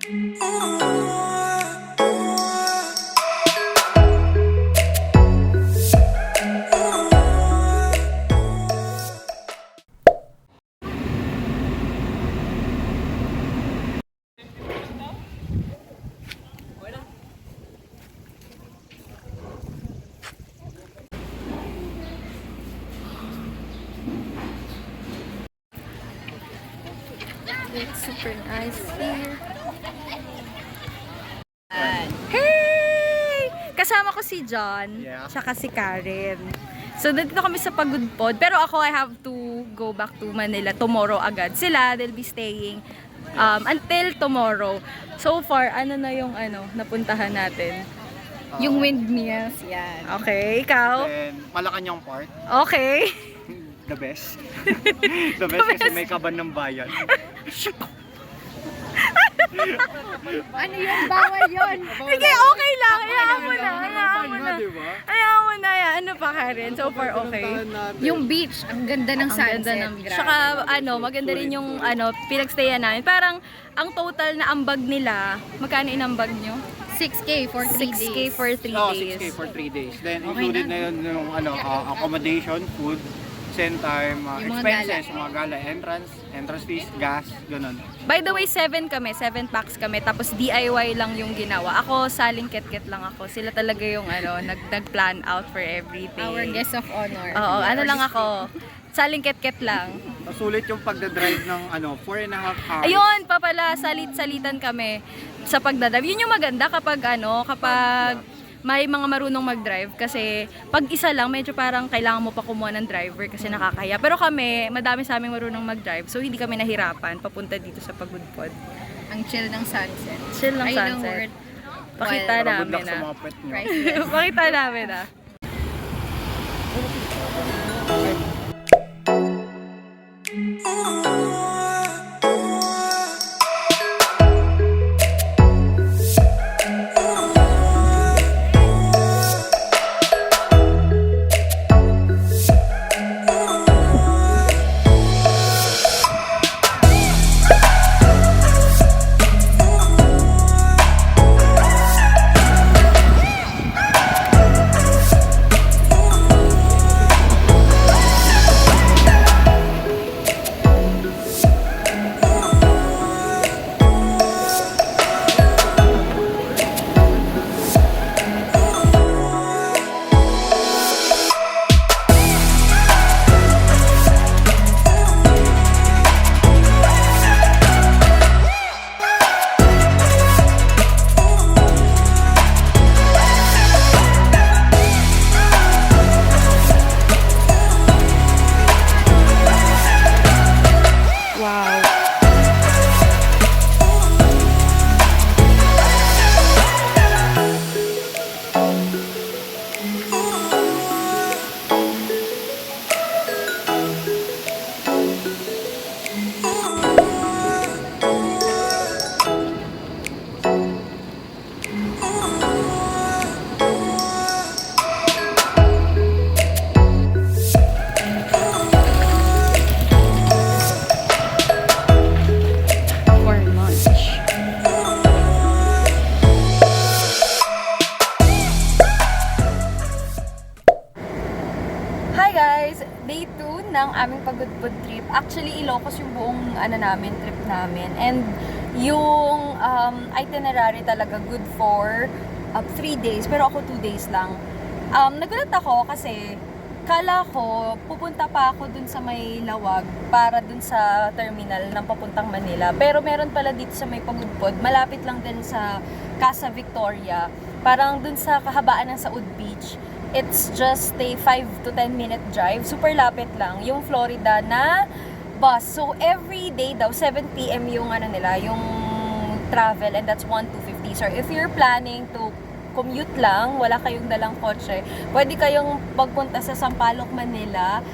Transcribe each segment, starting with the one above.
It's super nice here. Hey! Kasama ko si John, tsaka si Karen. So, dito kami sa Pagudpod. Pero ako, I have to go back to Manila tomorrow agad. Sila, they'll be staying until tomorrow. So far, ano na yung napuntahan natin? Yung windmills, yan. Okay, ikaw? Then, Malacanang Park. Okay. The best. The best kasi may kaban ng bayan. Ano yun? Bawal yun. Sige, okay lang. Hayaan mo na. Diba? Hayaan mo na yan. Ano pa, Karen? So far, okay. Yung beach, ang ganda ng Ang sunset. ganda ng Grabe. Tsaka, maganda rin yung, pinagstayan namin. Parang, ang total na ambag nila, magkano inambag nyo? 6K for 3 days. 6K for 3 Oh, days. 6K for 3 days. Then, Okay included na. na yun yung accommodation, food, same time, Yung mga expenses, gala. yung mga gala, entrance fees, gas, ganun. By the way, 7 packs kami, tapos DIY lang yung ginawa. Ako, saling ket-ket lang ako. Sila talaga yung nag-plan out for everything. Our guest of honor. Oo, lang ako. Saling ket-ket lang. Sulit yung pagdadrive ng 4.5 hours. Ayun, pa pala, salit-salitan kami sa pagdadrive. Yun yung maganda kapag may mga marunong mag-drive kasi pag isa lang, medyo parang kailangan mo pa kumuha ng driver kasi nakakaya. Pero kami, madami sa aming marunong mag-drive, so hindi kami nahirapan papunta dito sa Pagudpod. Ang chill ng sunset. Chill ng Ay, ng sunset. worth. Pakita Para good namin luck sa na. mga pet nyo. Priceless. Pakita namin na. Wow. For lunch. Hi guys! Day 2 ng aming Pagudpod trip. Actually, Ilocos yung buong trip namin. And yung itinerary talaga good for 3 days. Pero ako 2 days lang. Nagulat ako kasi kala ko pupunta pa ako dun sa may Lawag para dun sa terminal ng papuntang Manila. Pero meron pala dito sa may Pagudpod, malapit lang din sa Casa Victoria. Parang dun sa kahabaan ng Saud Beach. It's just a 5 to 10 minute drive. Super lapit lang. Yung Florida na bus. So every day daw, 7 PM yung yung travel, and that's 1,250. So if you're planning to commute lang, wala kayong dalang kotse, pwede kayong pagpunta sa Sampaloc, Manila.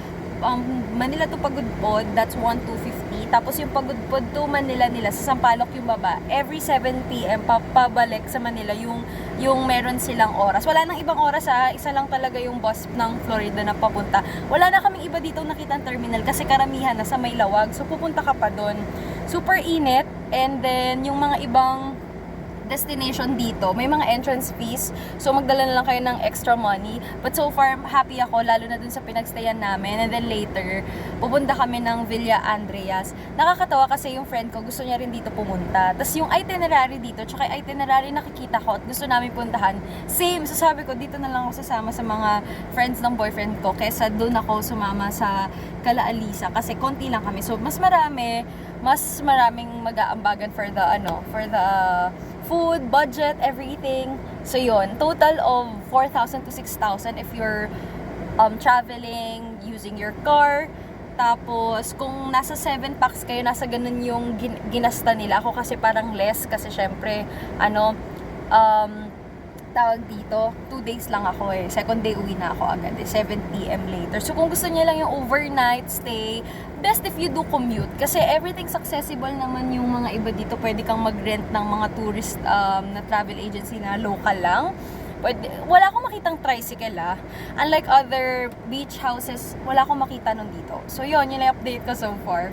Manila to Pagudpod, that's 1,250. Tapos yung Pagudpod to Manila nila, sa Sampaloc yung baba. Every 7 PM, pabalik sa Manila yung meron silang oras. Wala nang ibang oras isa lang talaga yung bus ng Florida na papunta. Wala na kaming iba dito nakitang terminal kasi karamihan na sa may Lawag. So pupunta ka pa doon. Super init, and then yung mga ibang destination dito, may mga entrance fees. So, magdala na lang kayo ng extra money. But so far, happy ako, lalo na dun sa pinagstayan namin. And then later, pupunta kami ng Villa Andreas. Nakakatawa kasi yung friend ko, gusto niya rin dito pumunta. Tapos yung itinerary dito, tsaka yung itinerary nakikita ko at gusto namin puntahan, same. So sabi ko, dito na lang ako sasama sa mga friends ng boyfriend ko kesa dun ako sumama sa Kala Alisa kasi konti lang kami. So mas maraming mag-aambagan for the food, budget, everything. So yon, total of 4,000 to 6,000 if you're traveling using your car. Tapos kung nasa 7 packs kayo, nasa ganun yung ginasta nila. Ako kasi parang less kasi syempre tawag dito, 2 days lang ako eh. Second day uwi na ako agad eh, 7 p.m. later. So kung gusto niya lang yung overnight stay, best if you do commute. Kasi everything's accessible naman yung mga iba dito. Pwede kang mag-rent ng mga tourist na travel agency na local lang. Wala akong makitang tricycle Unlike other beach houses, wala akong makita nun dito. So yun yung update ko so far.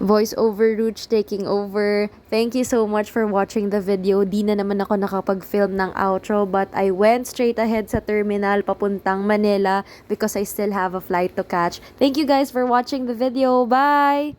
Voice over Rooch taking over. Thank you so much for watching the video. Di na naman ako nakapag-film ng outro but I went straight ahead sa terminal papuntang Manila because I still have a flight to catch. Thank you guys for watching the video. Bye!